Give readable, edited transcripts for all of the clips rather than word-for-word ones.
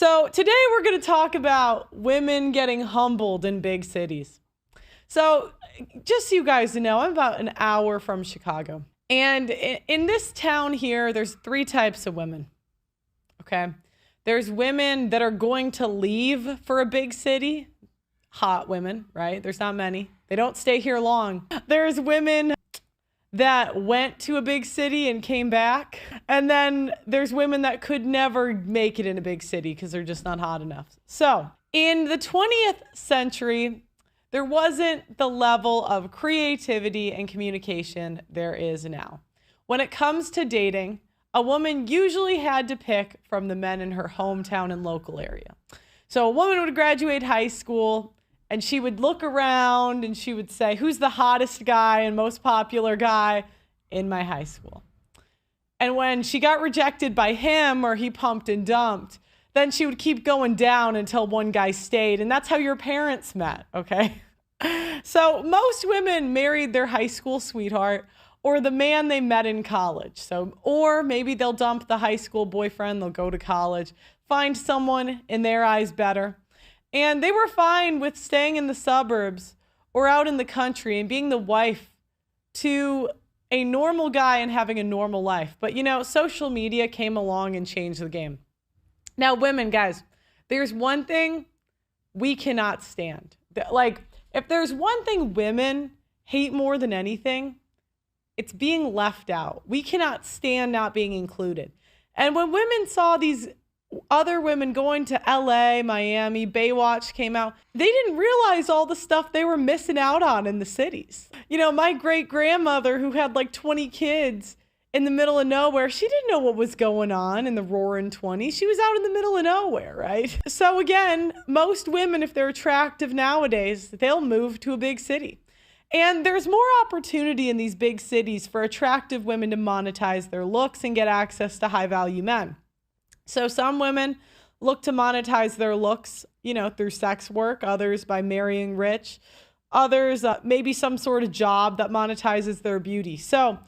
So today we're going to talk about women getting humbled in big cities. So just so you guys know, I'm about an hour from Chicago. And in this town here, there's three types of women. Okay. There's women that are going to leave for a big city. Hot women, right? There's not many. They don't stay here long. There's women that went to a big city and came back. And then there's women that could never make it in a big city because they're just not hot enough. So in the 20th century, there wasn't the level of creativity and communication there is now. When it comes to dating, a woman usually had to pick from the men in her hometown and local area. So a woman would graduate high school and she would look around and she would say, who's the hottest guy and most popular guy in my high school? And when she got rejected by him or he pumped and dumped, then she would keep going down until one guy stayed. And that's how your parents met, okay? So most women married their high school sweetheart or the man they met in college. So, or maybe they'll dump the high school boyfriend, they'll go to college, find someone in their eyes better. And they were fine with staying in the suburbs or out in the country and being the wife to a normal guy and having a normal life. But you know, social media came along and changed the game. Now, women, guys, there's one thing we cannot stand. Like, if there's one thing women hate more than anything, it's being left out. We cannot stand not being included. And when women saw these other women going to LA, Miami, Baywatch came out, they didn't realize all the stuff they were missing out on in the cities. You know, my great grandmother who had like 20 kids in the middle of nowhere, she didn't know what was going on in the roaring 20s. She was out in the middle of nowhere, right? So again, most women, if they're attractive nowadays, they'll move to a big city. And there's more opportunity in these big cities for attractive women to monetize their looks and get access to high value men. So some women look to monetize their looks, you know, through sex work, others by marrying rich, others maybe some sort of job that monetizes their beauty. So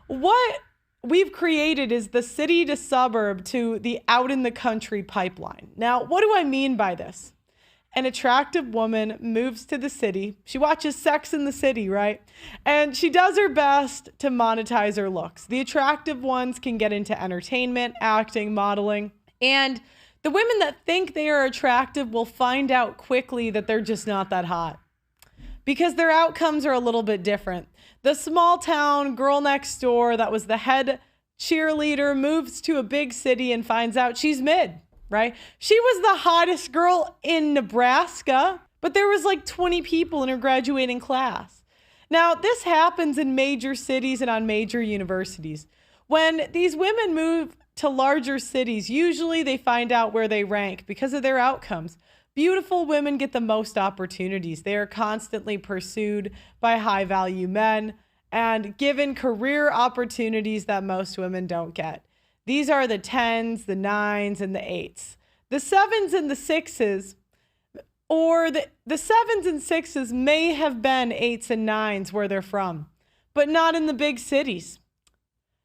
what we've created is the city to suburb to the out in the country pipeline. Now, what do I mean by this? An attractive woman moves to the city. She watches Sex in the City, right? And she does her best to monetize her looks. The attractive ones can get into entertainment, acting, modeling. And the women that think they are attractive will find out quickly that they're just not that hot because their outcomes are a little bit different. The small town girl next door that was the head cheerleader moves to a big city and finds out she's mid. Right? She was the hottest girl in Nebraska, but there was like 20 people in her graduating class. Now, this happens in major cities and on major universities. When these women move to larger cities, usually they find out where they rank because of their outcomes. Beautiful women get the most opportunities. They are constantly pursued by high value men and given career opportunities that most women don't get. These are the 10s, the 9s, and the 8s. The 7s and the 6s, or the 7s and 6s may have been 8s and 9s where they're from, but not in the big cities.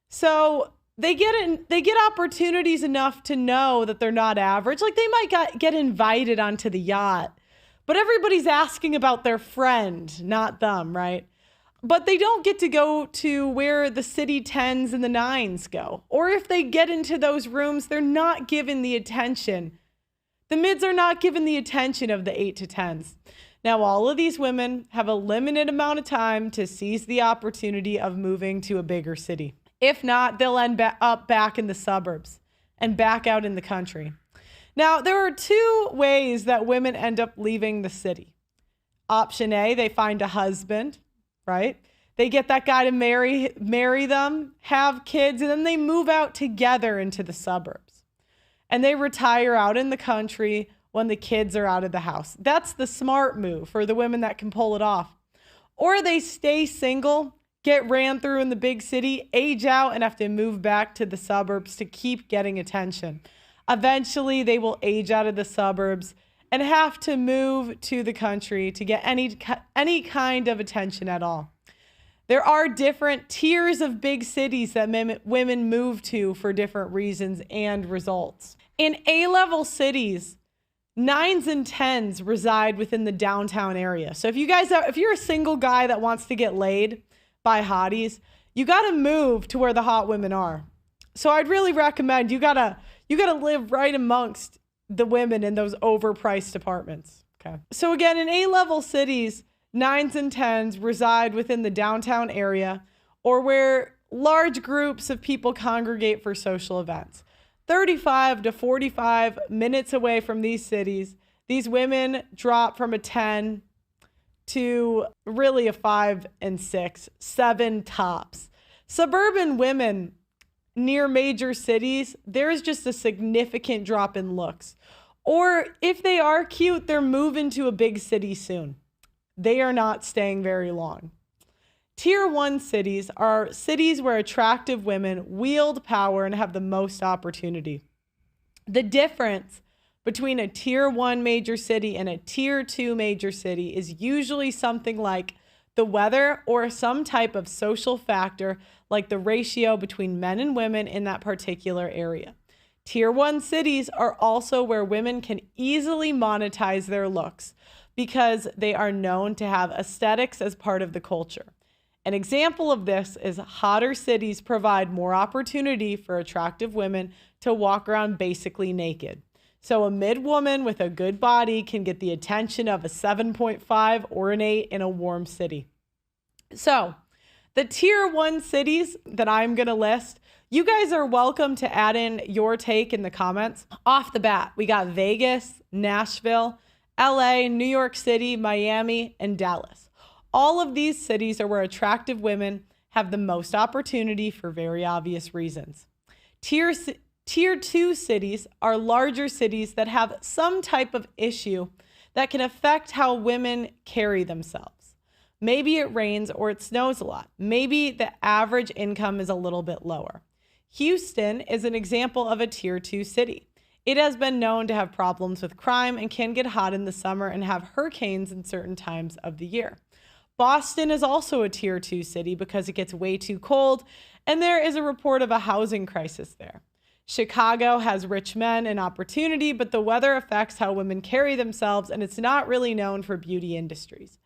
So they get opportunities enough to know that they're not average. Like they might get invited onto the yacht, but everybody's asking about their friend, not them, right? But they don't get to go to where the city 10s and the 9s go. Or if they get into those rooms, they're not given the attention. The mids are not given the attention of the 8 to 10s. Now, all of these women have a limited amount of time to seize the opportunity of moving to a bigger city. If not, they'll end up back in the suburbs and back out in the country. Now, there are two ways that women end up leaving the city. Option A, they find a husband. Right? They get that guy to marry them, have kids, and then they move out together into the suburbs. And they retire out in the country when the kids are out of the house. That's the smart move for the women that can pull it off. Or they stay single, get ran through in the big city, age out, and have to move back to the suburbs to keep getting attention. Eventually, they will age out of the suburbs and have to move to the country to get any kind of attention at all. There are different tiers of big cities that women move to for different reasons and results. In A-level cities, 9s and 10s reside within the downtown area. So if you're a single guy that wants to get laid by hotties, you got to move to where the hot women are. So I'd really recommend you gotta live right amongst the women in those overpriced apartments. Okay. So again, in A-level cities, 9s and 10s reside within the downtown area or where large groups of people congregate for social events. 35 to 45 minutes away from these cities, these women drop from a 10 to really a 5 and 6, 7 tops. Suburban women near major cities, there is just a significant drop in looks. Or if they are cute, they're moving to a big city soon. They are not staying very long. Tier 1 cities are cities where attractive women wield power and have the most opportunity. The difference between a Tier 1 major city and a Tier 2 major city is usually something like the weather or some type of social factor like the ratio between men and women in that particular area. Tier 1 cities are also where women can easily monetize their looks because they are known to have aesthetics as part of the culture. An example of this is hotter cities provide more opportunity for attractive women to walk around basically naked. So a mid woman with a good body can get the attention of a 7.5 or an 8 in a warm city. So the Tier 1 cities that I'm going to list, you guys are welcome to add in your take in the comments. Off the bat, we got Vegas, Nashville, LA, New York City, Miami, and Dallas. All of these cities are where attractive women have the most opportunity for very obvious reasons. Tier 2 cities are larger cities that have some type of issue that can affect how women carry themselves. Maybe it rains or it snows a lot. Maybe the average income is a little bit lower. Houston is an example of a Tier 2 city. It has been known to have problems with crime and can get hot in the summer and have hurricanes in certain times of the year. Boston is also a Tier 2 city because it gets way too cold, and there is a report of a housing crisis there. Chicago has rich men and opportunity, but the weather affects how women carry themselves, and it's not really known for beauty industries.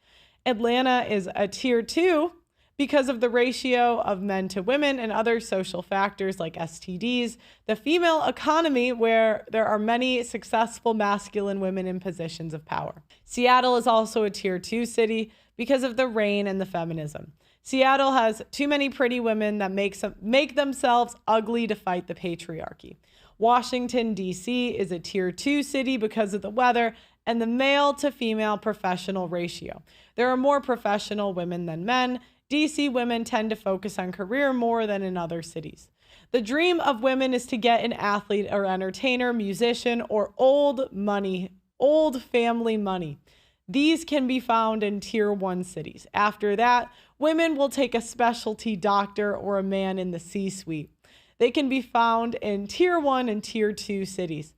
Atlanta is a Tier 2 because of the ratio of men to women and other social factors like STDs, the female economy where there are many successful masculine women in positions of power. Seattle is also a Tier 2 city because of the rain and the feminism. Seattle has too many pretty women that make themselves ugly to fight the patriarchy. Washington, D.C. is a Tier 2 city because of the weather and the male to female professional ratio. There are more professional women than men. D.C. women tend to focus on career more than in other cities. The dream of women is to get an athlete or entertainer, musician, or old family money. These can be found in Tier 1 cities. After that, women will take a specialty doctor or a man in the C-suite. They can be found in Tier 1 and Tier 2 cities.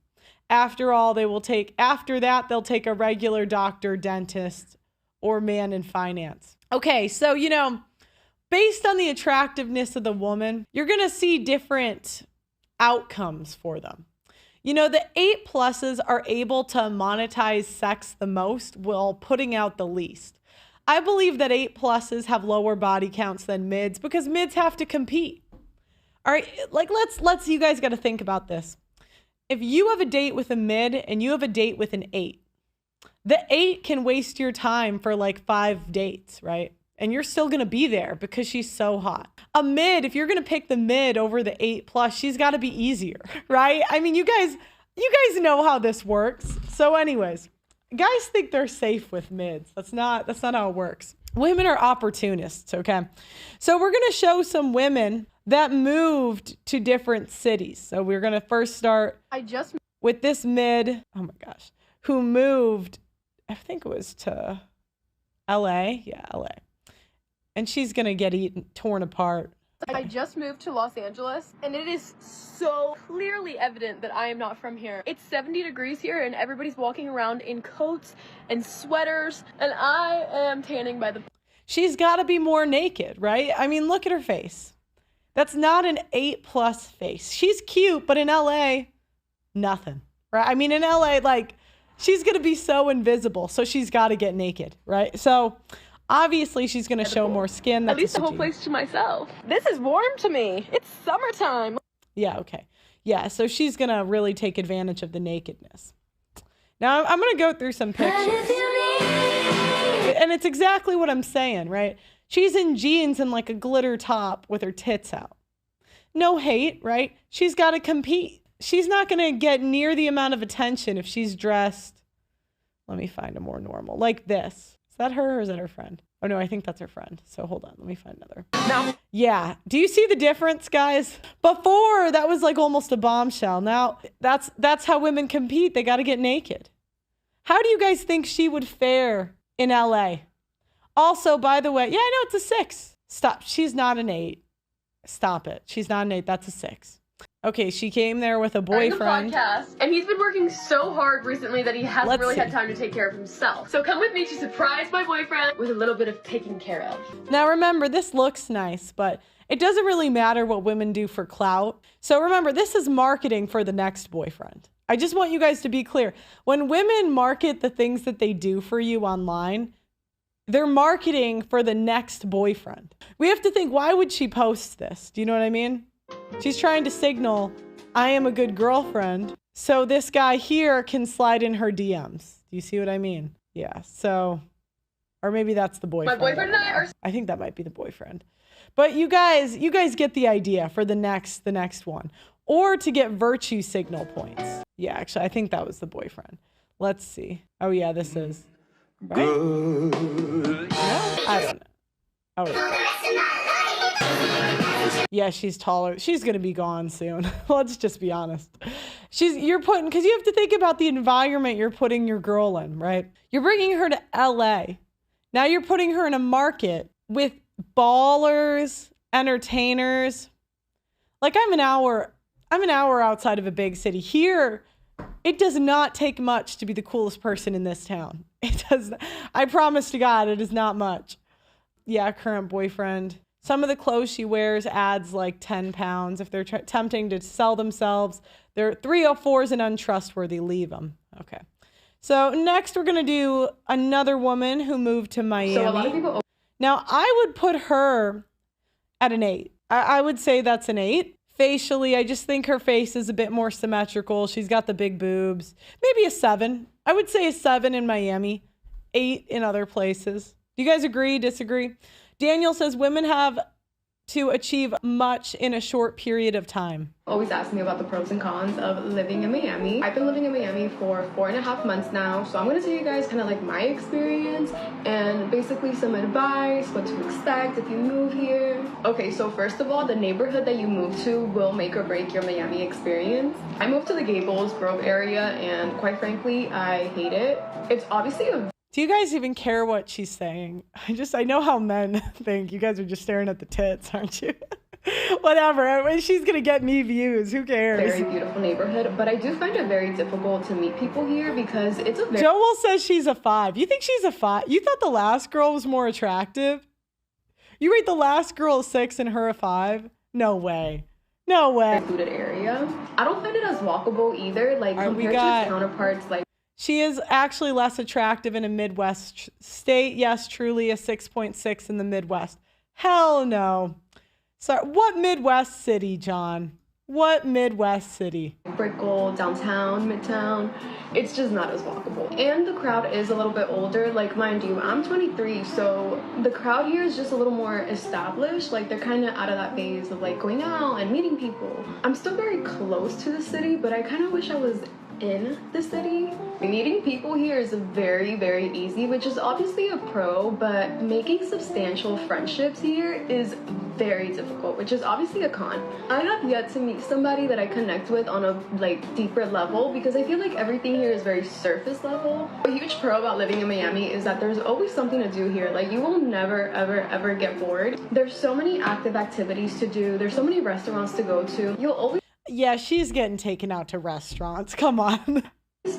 After that, they'll take a regular doctor, dentist, or man in finance. Okay, so, based on the attractiveness of the woman, you're going to see different outcomes for them. The 8+ are able to monetize sex the most while putting out the least. I believe that 8+ have lower body counts than mids because mids have to compete. All right, let's you guys got to think about this. If you have a date with a mid and you have a date with an 8, the 8 can waste your time for 5 dates, right? And you're still going to be there because she's so hot. A mid, if you're going to pick the mid over the 8+, she's got to be easier, right? I mean, you guys know how this works. So anyways, guys think they're safe with mids. That's not how it works. Women are opportunists, okay? So we're going to show some women that moved to different cities. So we're going to first start with this mid, oh my gosh, who moved, I think it was to LA. Yeah, LA. And she's going to get torn apart. I just moved to Los Angeles, and it is so clearly evident that I am not from here. It's 70 degrees here, and everybody's walking around in coats and sweaters, and I am tanning by the... She's got to be more naked, right? I mean, look at her face. That's not an 8+ face. She's cute, but in LA, Nothing, right? I mean, in LA, like, she's going to be so invisible, so she's got to get naked, right? So obviously she's going to show more skin. At least the whole place to myself. This is warm to me. It's summertime. Yeah, okay. Yeah, so she's going to really take advantage of the nakedness. Now, I'm going to go through some pictures. And it's exactly what I'm saying, right? She's in jeans and like a glitter top with her tits out. No hate, right? She's got to compete. She's not going to get near the amount of attention if she's dressed. Let me find a more normal, like this. Is that her or is that her friend? Oh no, I think that's her friend. So hold on, let me find another. No. Yeah, do you see the difference, guys? Before, that was like almost a bombshell. Now, that's how women compete. They got to get naked. How do you guys think she would fare in LA? Also, by the way, yeah, I know it's a 6. Stop, she's not an 8. Stop it. She's not an 8, that's a 6. Okay, she came there with a boyfriend. Podcast, and he's been working so hard recently that he hasn't really had time to take care of himself. So come with me to surprise my boyfriend with a little bit of taking care of. Now remember, this looks nice, but it doesn't really matter what women do for clout. So remember, this is marketing for the next boyfriend. I just want you guys to be clear. When women market the things that they do for you online, they're marketing for the next boyfriend. We have to think, why would she post this? Do you know what I mean? She's trying to signal, I am a good girlfriend, so this guy here can slide in her DMs. Do you see what I mean? Yeah, so, or maybe that's the boyfriend. My boyfriend and I are... I think that might be the boyfriend. But you guys get the idea for the next one. Or to get virtue signal points. Yeah, actually, I think that was the boyfriend. Let's see. Oh yeah, this is. Right? No? I don't know. Oh, yeah. Yeah, she's taller. She's going to be gone soon. Let's just be honest. Because you have to think about the environment you're putting your girl in, right? You're bringing her to LA. Now you're putting her in a market with ballers, entertainers. Like I'm an hour outside of a big city. Here, it does not take much to be the coolest person in this town. It does. I promise to God, it is not much. Yeah, current boyfriend. Some of the clothes she wears adds like 10 pounds. If they're attempting to sell themselves, they're 304s and untrustworthy. Leave them. Okay. So next we're going to do another woman who moved to Miami. So a lot of people... Now I would put her at an 8. I would say that's an 8. Facially, I just think her face is a bit more symmetrical. She's got the big boobs. Maybe a 7. I would say a 7 in Miami. 8 in other places. Do you guys agree, disagree? Daniel says women have to achieve much in a short period of time. Always ask me about the pros and cons of living in Miami. I've been living in Miami for 4.5 months now, so I'm going to tell you guys kind of like my experience and basically some advice, what to expect if you move here. Okay, so first of all, the neighborhood that you move to will make or break your Miami experience. I moved to the Gables Grove area and quite frankly, I hate it. It's obviously a... Do you guys even care what she's saying? I know how men think. You guys are just staring at the tits, aren't you? Whatever. She's going to get me views. Who cares? Very beautiful neighborhood, but I do find it very difficult to meet people here because it's a very... Joel says she's a 5. You think she's a 5? You thought the last girl was more attractive? You rate the last girl a 6 and her a 5? No way. No way. ...secluded area. I don't find it as walkable either. Like, compared to its counterparts, like... She is actually less attractive in a Midwest state. Yes, truly a 6.6 in the Midwest. Hell no. Sorry, what Midwest city, John? What Midwest city? Brickell, downtown, midtown. It's just not as walkable. And the crowd is a little bit older. Like, mind you, I'm 23, so the crowd here is just a little more established. Like, they're kind of out of that phase of like going out and meeting people. I'm still very close to the city, but I kind of wish I was in the city. Meeting people here is very, very easy, which is obviously a pro, but making substantial friendships here is very difficult, which is obviously a con. I have yet to meet somebody that I connect with on a like deeper level because I feel like everything here is very surface level. A huge pro about living in Miami is that there's always something to do here. Like, you will never, ever get bored. There's so many active activities to do. There's so many restaurants to go to. You'll always... Yeah, she's getting taken out to restaurants. Come on.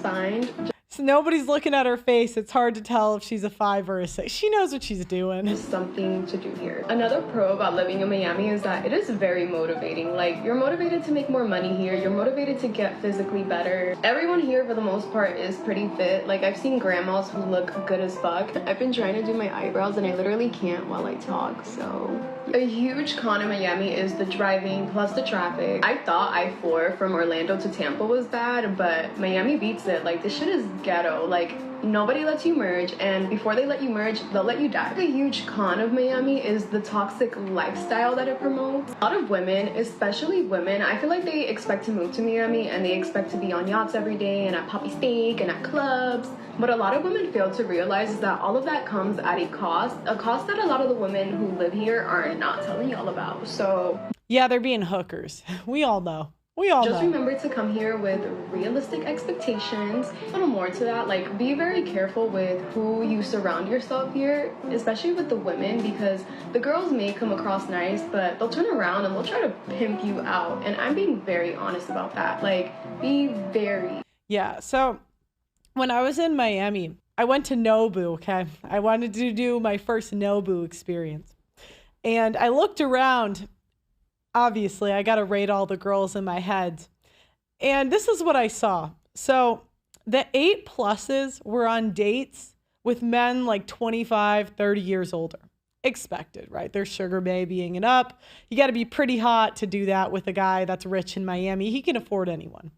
find... So nobody's looking at her face. It's hard to tell if she's a 5 or a 6. She knows what she's doing. There's something to do here. Another pro about living in Miami is that it is very motivating. Like, you're motivated to make more money here. You're motivated to get physically better. Everyone here, for the most part, is pretty fit. Like, I've seen grandmas who look good as fuck. I've been trying to do my eyebrows and I literally can't while I talk, so... A huge con in Miami is the driving plus the traffic. I thought I-4 from Orlando to Tampa was bad, but Miami beats it. Like, this shit is ghetto. Like, nobody lets you merge, and before they let you merge, they'll let you die. A huge con of Miami is the toxic lifestyle that it promotes. A lot of women, especially women, I feel like they expect to move to Miami and they expect to be on yachts every day and at Poppy Steak and at clubs. What a lot of women fail to realize is that all of that comes at a cost that a lot of the women who live here are not telling y'all about. So yeah, they're being hookers. We all know. We all just know. remember to come here with realistic expectations. A little more to that, like, be very careful with who you surround yourself here, especially with the women, because the girls may come across nice, but they'll turn around and they'll try to pimp you out. And I'm being very honest about that. Like, be very... Yeah, so when I was in Miami, I went to Nobu, okay? I wanted to do my first Nobu experience. And I looked around. Obviously, I got to rate all the girls in my head. And this is what I saw. So the 8+s were on dates with men like 25, 30 years older. Expected, right? They're sugar babying it up. You got to be pretty hot to do that with a guy that's rich in Miami. He can afford anyone.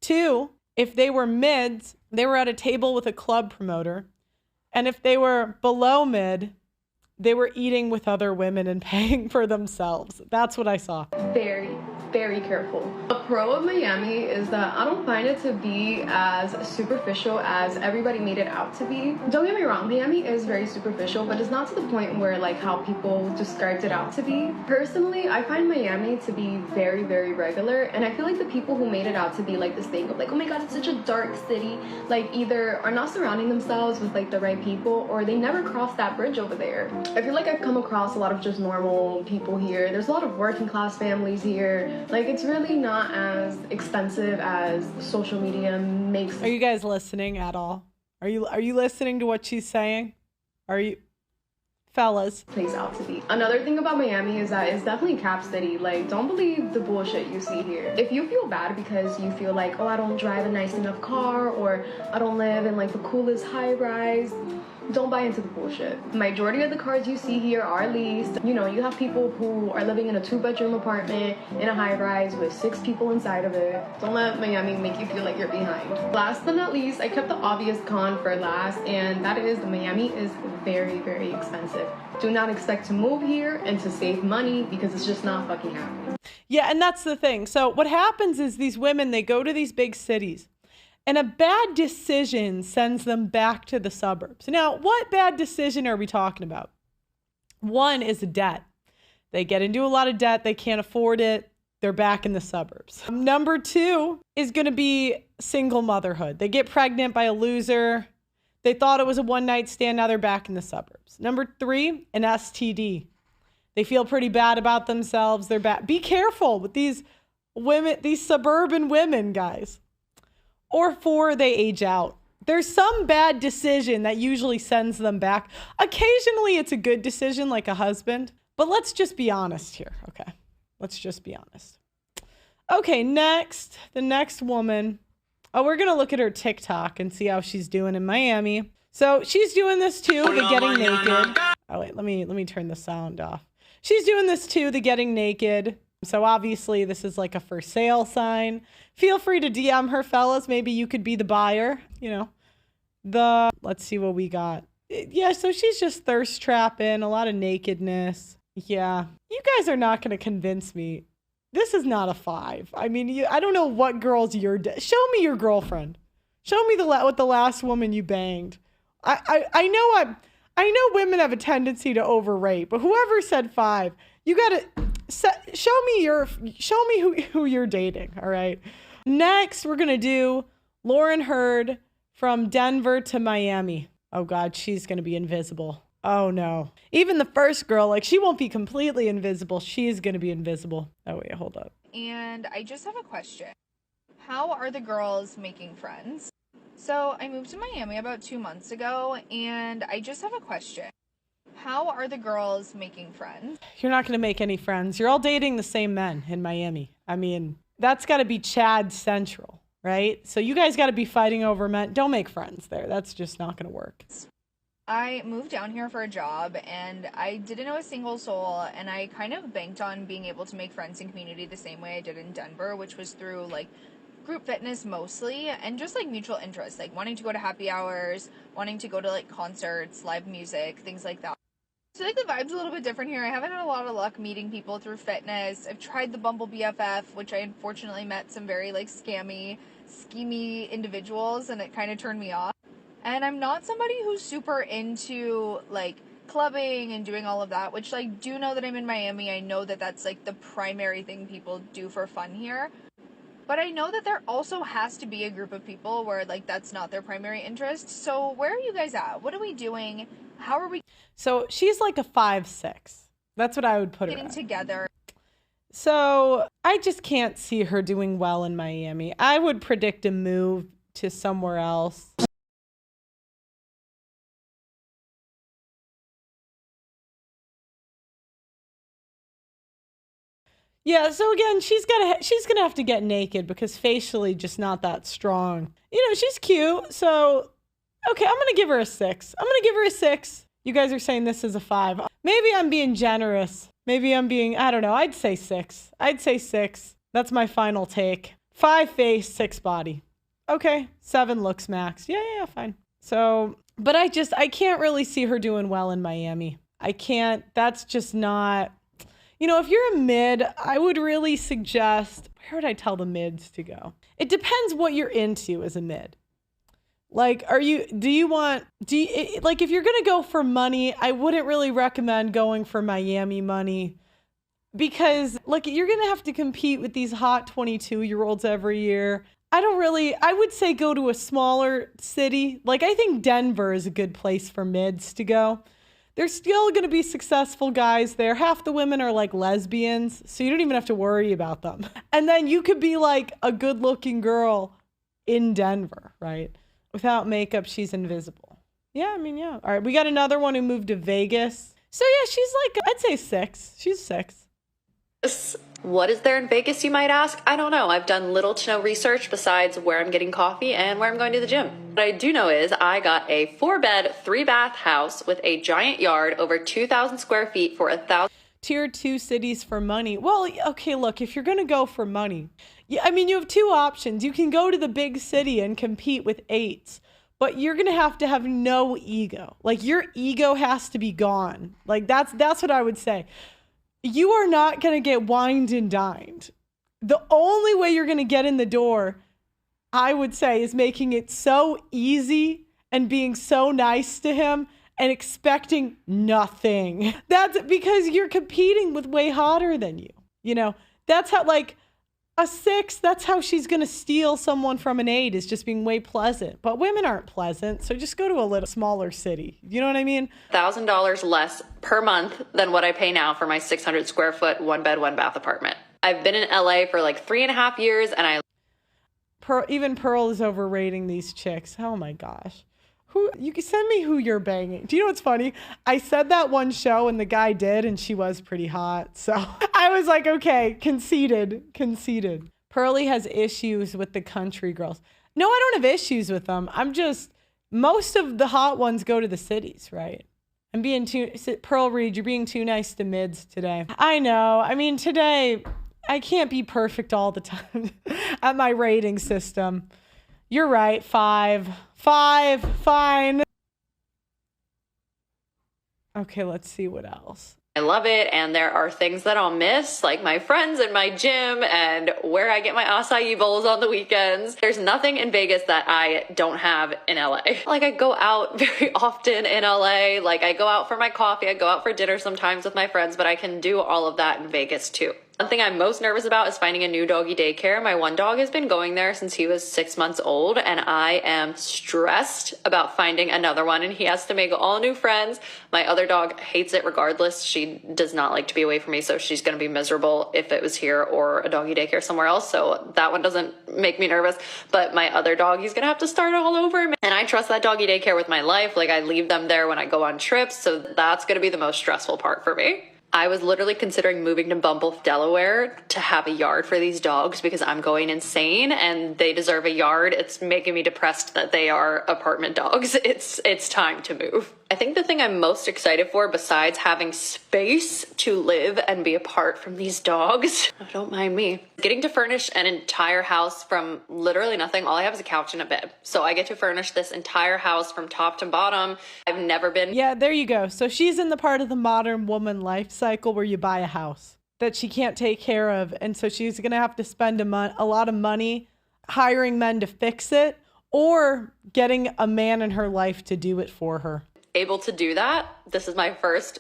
2, if they were mids, they were at a table with a club promoter. And if they were below mid, they were eating with other women and paying for themselves. That's what I saw. Very, very careful. A pro of Miami is that I don't find it to be as superficial as everybody made it out to be. Don't get me wrong, Miami is very superficial, but it's not to the point where like how people described it out to be. Personally, I find Miami to be very, very regular, and I feel like the people who made it out to be like this thing of like, oh my god, it's such a dark city, like either are not surrounding themselves with like the right people, or they never crossed that bridge over there. I feel like I've come across a lot of just normal people here. There's a lot of working class families here. Like, it's really not as expensive as social media makes. Are you guys listening at all? Are you listening to what she's saying? Are you, fellas? Place out to be. Another thing about Miami is that it's definitely cap city. Like, don't believe the bullshit you see here. If you feel bad because you feel like, oh, I don't drive a nice enough car, or I don't live in like the coolest high rise, don't buy into the bullshit. Majority of the cars you see here are leased. You know, you have people who are living in a 2-bedroom apartment in a high rise with 6 people inside of it. Don't let Miami make you feel like you're behind. Last but not least, I kept the obvious con for last, and that is Miami is very, very expensive. Do not expect to move here and to save money, because it's just not fucking happening. Yeah, and that's the thing. So what happens is these women, they go to these big cities, and a bad decision sends them back to the suburbs. Now, what bad decision are we talking about? One is debt. They get into a lot of debt. They can't afford it. They're back in the suburbs. Number 2 is going to be single motherhood. They get pregnant by a loser. They thought it was a one-night stand. Now they're back in the suburbs. Number 3, an STD. They feel pretty bad about themselves. They're back. Be careful with these women, these suburban women, guys. Or 4, they age out. There's some bad decision that usually sends them back. Occasionally, it's a good decision, like a husband. But let's just be honest here, okay? Let's just be honest. Okay, next, the next woman. Oh, we're going to look at her TikTok and see how she's doing in Miami. So she's doing this too, the getting naked. Oh, wait, let me turn the sound off. She's doing this too, the getting naked. So obviously this is like a for sale sign. Feel free to DM her, fellas. Maybe you could be the buyer, you know. Let's see what we got. Yeah, so she's just thirst trapping, a lot of nakedness. Yeah, you guys are not going to convince me. This is not a 5. I mean, I don't know what girls you're... Show me your girlfriend. Show me what the last woman you banged. I know women have a tendency to overrate, but whoever said 5, you got to... Show me who you're dating, all right? Next, we're going to do Lauren Hurd from Denver to Miami. Oh, God, she's going to be invisible. Oh, no. Even the first girl, like, she won't be completely invisible. She's going to be invisible. Oh, wait, hold up. And I just have a question. How are the girls making friends? So I moved to Miami about 2 months ago, and I just have a question. How are the girls making friends? You're not going to make any friends. You're all dating the same men in Miami. I mean, that's got to be Chad Central, right? So you guys got to be fighting over men. Don't make friends there. That's just not going to work. I moved down here for a job, and I didn't know a single soul, and I kind of banked on being able to make friends in community the same way I did in Denver, which was through, like, group fitness mostly, and just, like, mutual interests, like wanting to go to happy hours, wanting to go to, like, concerts, live music, things like that. So, like, the vibe's a little bit different here. I haven't had a lot of luck meeting people through fitness. I've tried the Bumble BFF, which I unfortunately met some very, like, schemy individuals, and it kind of turned me off. And I'm not somebody who's super into, like, clubbing and doing all of that, which, like, do know that I'm in Miami. I know that that's, like, the primary thing people do for fun here. But I know that there also has to be a group of people where, like, that's not their primary interest. So where are you guys at? What are we doing? How are we So she's like a 5'6". That's what I would put her getting at. together? So I just can't see her doing well in Miami. I would predict a move to somewhere else. Yeah, so again, she's gonna have to get naked because facially just not that strong. You know, she's cute, so okay, I'm gonna give her a 6. I'm gonna give her a 6. You guys are saying this is a 5. Maybe I'm being generous. Maybe I'm being, I don't know, I'd say 6. I'd say 6. That's my final take. 5 face, 6 body. Okay, 7 looks max. Yeah, fine. So, but I can't really see her doing well in Miami. I can't, that's just not. You know, if you're a mid, I would really suggest, where would I tell the mids to go? It depends what you're into as a mid. Like, like, if you're going to go for money, I wouldn't really recommend going for Miami money because, look, you're going to have to compete with these hot 22-year-olds every year. I would say go to a smaller city. Like, I think Denver is a good place for mids to go. There's still going to be successful guys there. Half the women are like lesbians, so you don't even have to worry about them. And then you could be like a good looking girl in Denver, right? Without makeup, she's invisible. Yeah, I mean, yeah. All right, we got another one who moved to Vegas. So yeah, she's like, I'd say 6. She's 6. What is there in Vegas, you might ask? I don't know. I've done little to no research besides where I'm getting coffee and where I'm going to the gym. What I do know is I got a 4-bed, 3-bath house with a giant yard over 2,000 square feet for $1,000. Tier 2 cities for money. Well, okay, look, if you're going to go for money, I mean, you have 2 options. You can go to the big city and compete with 8s, but you're going to have no ego. Like, your ego has to be gone. Like, that's what I would say. You are not going to get wined and dined. The only way you're going to get in the door, I would say, is making it so easy and being so nice to him and expecting nothing. That's because you're competing with way hotter than you. You know, that's how, like, a 6, that's how she's going to steal someone from an 8, is just being way pleasant. But women aren't pleasant, so just go to a little smaller city. You know what I mean? $1,000 less per month than what I pay now for my 600 square foot 1-bed, 1-bath apartment. I've been in LA for like 3.5 years, and even Pearl is overrating these chicks. Oh my gosh. You can send me who you're banging. Do you know what's funny? I said that one show and the guy did, and she was pretty hot. So I was like, okay, conceded. Pearly has issues with the country girls. No, I don't have issues with them. Most of the hot ones go to the cities, right? Pearl Reed, you're being too nice to mids today. I know. I mean, today, I can't be perfect all the time at my rating system. You're right. 5, fine. Okay, let's see what else. I love it, and there are things that I'll miss, like my friends and my gym and where I get my acai bowls on the weekends. There's nothing in Vegas that I don't have in LA. Like, I go out very often in LA. Like, I go out for my coffee, I go out for dinner sometimes with my friends, but I can do all of that in Vegas too. One thing I'm most nervous about is finding a new doggy daycare. My one dog has been going there since he was 6 months old, and I am stressed about finding another one, and he has to make all new friends. My other dog hates it regardless. She does not like to be away from me, so she's going to be miserable if it was here or a doggy daycare somewhere else, so that one doesn't make me nervous. But my other dog, he's going to have to start all over, and I trust that doggy daycare with my life. Like, I leave them there when I go on trips, so that's going to be the most stressful part for me. I was literally considering moving to Bumble, Delaware to have a yard for these dogs because I'm going insane and they deserve a yard. It's making me depressed that they are apartment dogs. It's time to move. I think the thing I'm most excited for, besides having space to live and be apart from these dogs, don't mind me, getting to furnish an entire house from literally nothing. All I have is a couch and a bed. So I get to furnish this entire house from top to bottom. I've never been. Yeah, there you go. So she's in the part of the modern woman life cycle where you buy a house that she can't take care of. And so she's going to have to spend a lot of money hiring men to fix it or getting a man in her life to do it for her. Able to do that. This is my first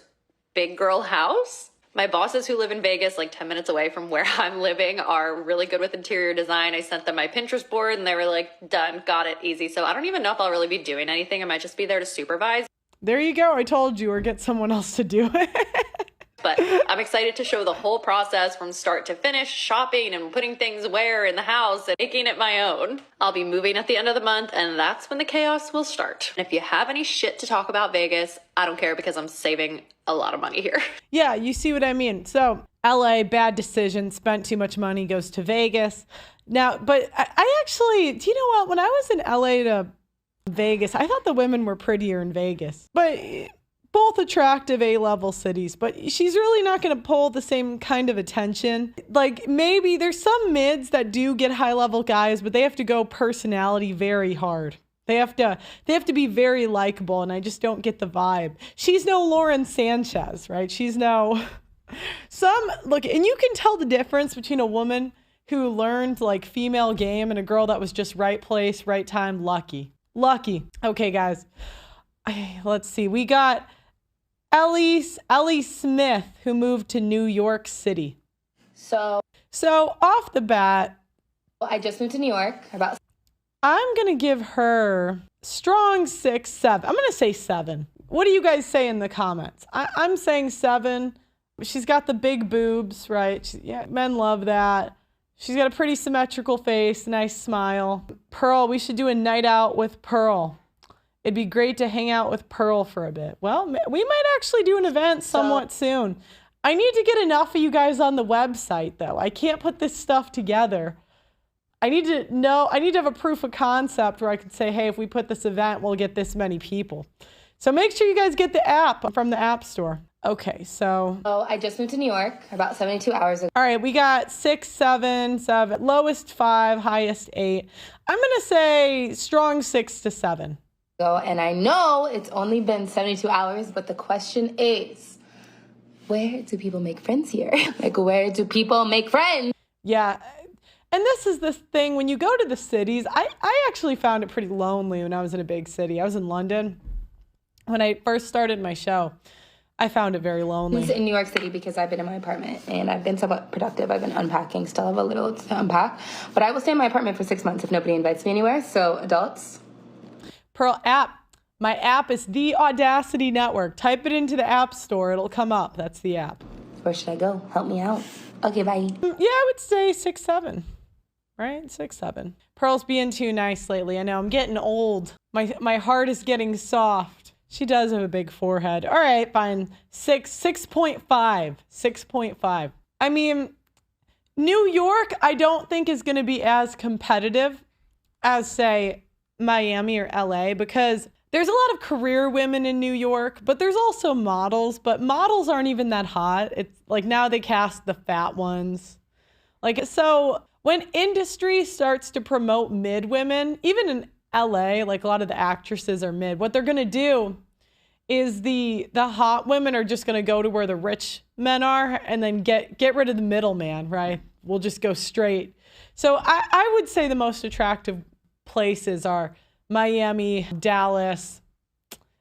big girl house. My bosses who live in Vegas, like 10 minutes away from where I'm living, are really good with interior design. I sent them my Pinterest board and they were like, done, got it, easy. So I don't even know if I'll really be doing anything. I might just be there to supervise. There you go. I told you, or get someone else to do it. But I'm excited to show the whole process from start to finish, shopping and putting things where in the house and making it my own. I'll be moving at the end of the month, and that's when the chaos will start. And if you have any shit to talk about Vegas, I don't care because I'm saving a lot of money here. Yeah, you see what I mean. So LA, bad decision, spent too much money, goes to Vegas. Now, but I actually, do you know what? When I was in LA to Vegas, I thought the women were prettier in Vegas. But both attractive A-level cities, but she's really not going to pull the same kind of attention. Like, maybe there's some mids that do get high-level guys, but they have to go personality very hard. They have to be very likable, and I just don't get the vibe. She's no Lauren Sanchez, right? She's no look, and you can tell the difference between a woman who learned like female game and a girl that was just right place, right time, lucky. Okay, guys. Let's see. We got Ellie Smith, who moved to New York City. So off the bat, I just moved to New York. I'm going to give her strong 6, 7. I'm going to say 7. What do you guys say in the comments? I'm saying 7. She's got the big boobs, right? Yeah, men love that. She's got a pretty symmetrical face, nice smile. Pearl, we should do a night out with Pearl. It'd be great to hang out with Pearl for a bit. Well, we might actually do an event somewhat soon. I need to get enough of you guys on the website, though. I can't put this stuff together. I need to have a proof of concept where I can say, hey, if we put this event, we'll get this many people. So make sure you guys get the app from the App Store. Okay, so I just moved to New York about 72 hours ago. All right, we got 6, 7, 7, lowest 5, highest 8. I'm going to say strong 6 to 7. And I know it's only been 72 hours, but the question is, where do people make friends here? Like, where do people make friends? Yeah. And this is the thing, when you go to the cities, I actually found it pretty lonely when I was in a big city. I was in London when I first started my show. I found it very lonely. In New York City because I've been in my apartment and I've been somewhat productive. I've been unpacking, still have a little to unpack. But I will stay in my apartment for 6 months if nobody invites me anywhere. So adults. Pearl app. My app is the Audacity Network. Type it into the App Store. It'll come up. That's the app. Where should I go? Help me out. Okay, bye. Yeah, I would say 6, 7. Right? 6, 7. Pearl's being too nice lately. I know I'm getting old. My heart is getting soft. She does have a big forehead. All right, fine. 6.5. 6.5. I mean, New York, I don't think is going to be as competitive as, say, Miami or LA, because there's a lot of career women in New York, but there's also models, but models aren't even that hot. It's like now they cast the fat ones. Like, so when industry starts to promote mid women, even in LA, like a lot of the actresses are mid, what they're going to do is the hot women are just going to go to where the rich men are and then get rid of the middleman, right? We'll just go straight. So I would say the most attractive places are Miami, Dallas,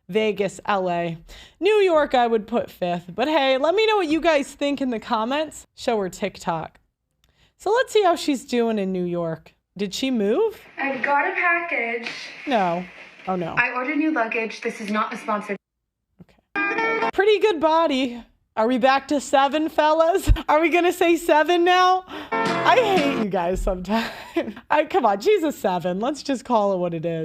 Vegas, LA. New York, I would put 5th. But hey, let me know what you guys think in the comments. Show her TikTok. So let's see how she's doing in New York. Did she move? I got a package. No. Oh no. I ordered new luggage. This is not a sponsored. Okay. Pretty good body. Are we back to 7, fellas? Are we gonna say 7 now? I hate you guys sometimes. Come on, she's a 7. Let's just call it what it is.